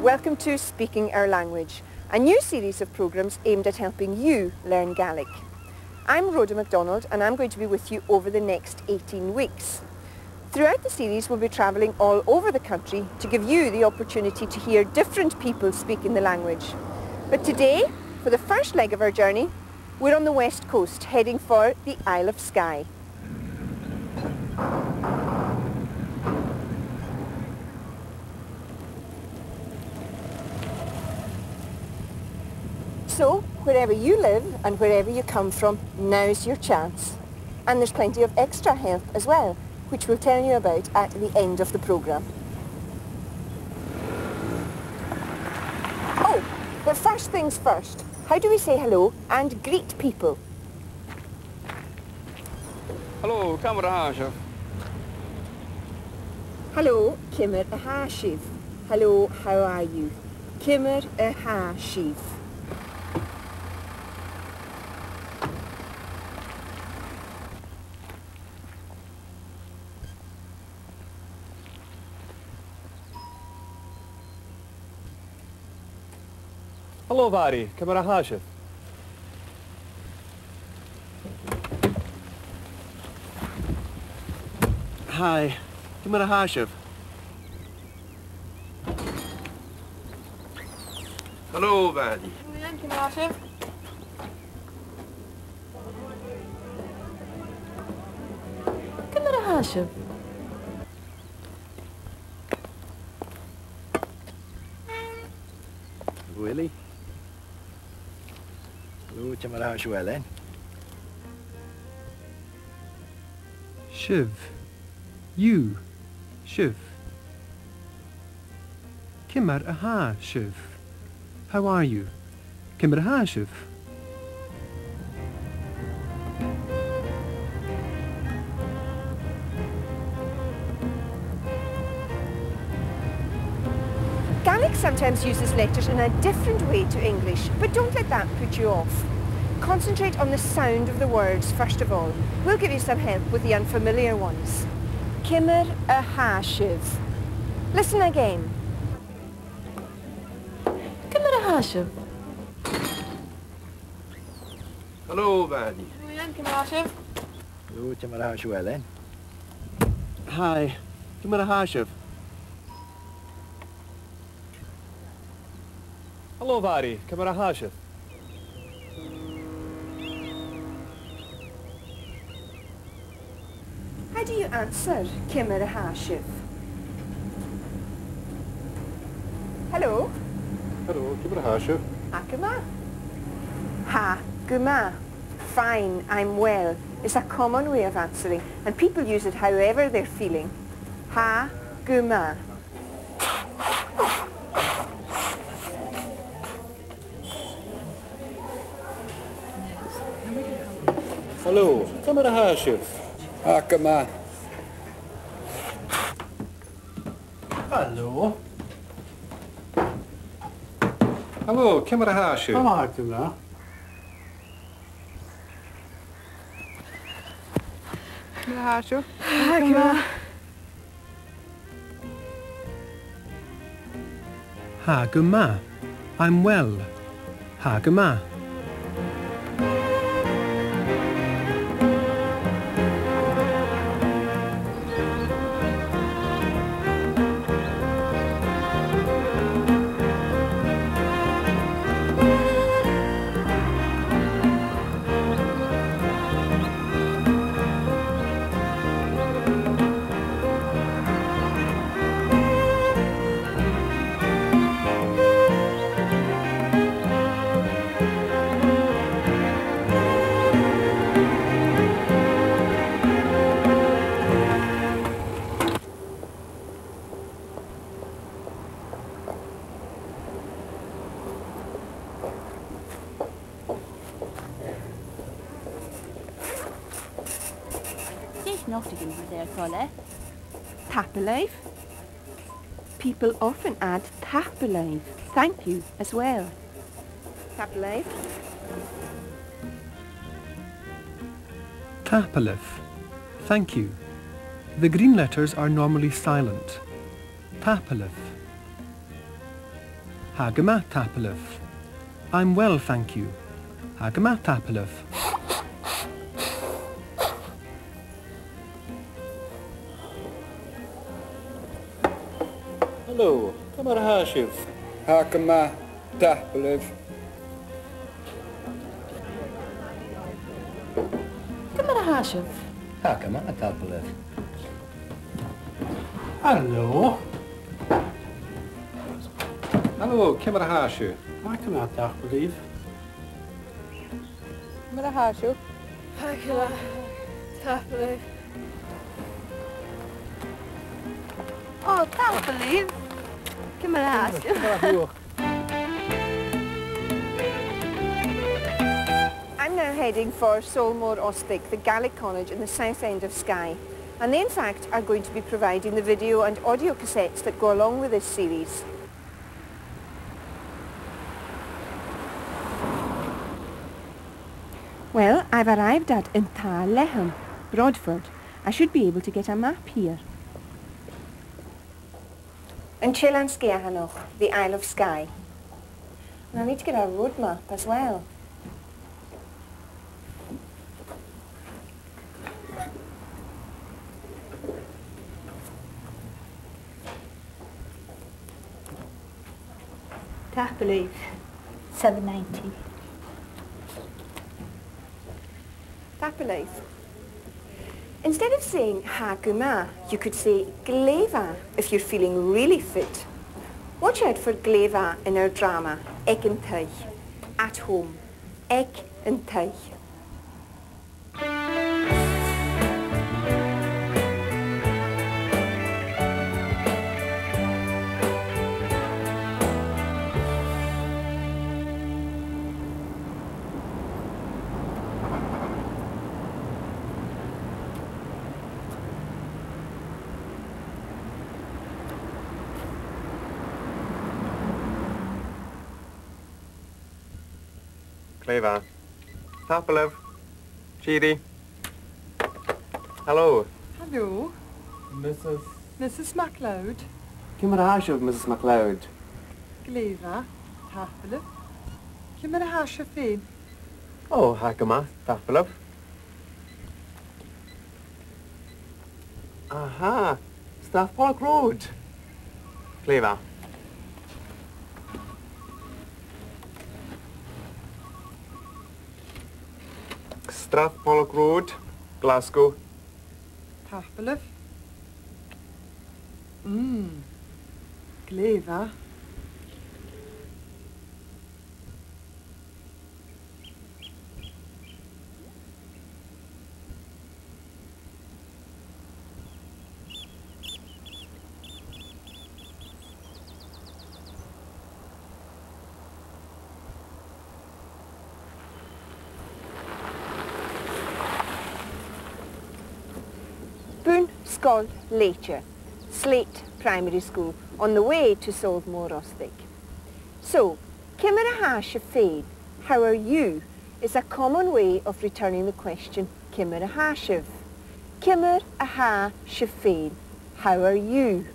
Welcome to Speaking Our Language, a new series of programmes aimed at helping you learn Gaelic. I'm Rhoda MacDonald and I'm going to be with you over the next 18 weeks. Throughout the series we'll be travelling all over the country to give you the opportunity to hear different people speaking the language. But today, for the first leg of our journey, we're on the west coast heading for the Isle of Skye. So, wherever you live and wherever you come from, now's your chance. And there's plenty of extra help as well, which we'll tell you about at the end of the programme. Oh, but first things first, how do we say hello and greet people? Hello, Camera. Hello, Kimmer a Hashiv. Hello, how are you? Kimmer a Hashiv. Hello, Vari. Camera Hashiv. Hi. Camera Hashiv. Hello, Vari. Camera Hashiv. Camera Hashiv. Willie. Hello, Camera Hashiv. Shiv. You. Shiv. Kimar aha, Shiv. How are you? Kimar aha, Shiv. Gaelic sometimes uses letters in a different way to English, but don't let that put you off. Concentrate on the sound of the words first of all. We'll give you some help with the unfamiliar ones. Kimmer a Hashiv. Listen again. Kimmer a Hashiv. Hello, Vari. Camera Hashiv. Hello, Camera Hashiv. Hi. Camera Hashiv. Hello, Vari. Camera Hashiv. How do you answer Kimmer a Hashiv? Hello? Hello, Camera Hashiv. Hakuma? Ha, guma. Fine, I'm well. It's a common way of answering, and people use it however they're feeling. Ha, guma. Hello, Camera Hashiv. Hakama. Hello. Hello, Camera Hashiv. Hi, Kimra. Camera Hashiv. Ha guma. I'm well. Ha guma. Nothing over there, Colette. Tap alive. People often add tap alive, thank you, as well. Tap alive. Tapalif. Thank you. The green letters are normally silent. Tapalif. Hagama tapalif. I'm well, thank you. Hagama tapalif. Hello, Camera Hashiv. Hakama Tahbalev. Camera Hashiv. Hakama tapalev. Hallo, Hello, Camera Hashiv. I cannot believe. Camera Hashiv. Hakila. Tapali. Oh, can't believe. Camera Hashiv. I'm now heading for Sabhal Mor Ostaig, the Gaelic college in the south end of Skye. And they in fact are going to be providing the video and audio cassettes that go along with this series. Well, I've arrived at Intalechem, Broadford. I should be able to get a map here. And Isle of Skye, the Isle of Skye. And I need to get a road map as well. Tapali. 790. Tapalaith. Instead of saying haguma, you could say gleva if you're feeling really fit. Watch out for gleva in our drama, Ek and Teich. At home, Ek and Teich. Cleva. Tapalev. Chidi. Hello. Hello. Mrs. MacLeod. Camera Hashiv, Mrs. MacLeod. Gleva. Tapali. Camera Hashiv fein. Oh, Hakama. Tapalev. Aha. Staff Park Road. Cleva. Strathpollock Road, Glasgow. Tapali. Gleva. Boon Skol Leitcher, Slate Primary School, on the way to Sabhal Mor Ostaig. So, Kimmer ha Shafein, how are you, is a common way of returning the question Kimmer ha Shiv. Kimmer ha Shafein, how are you?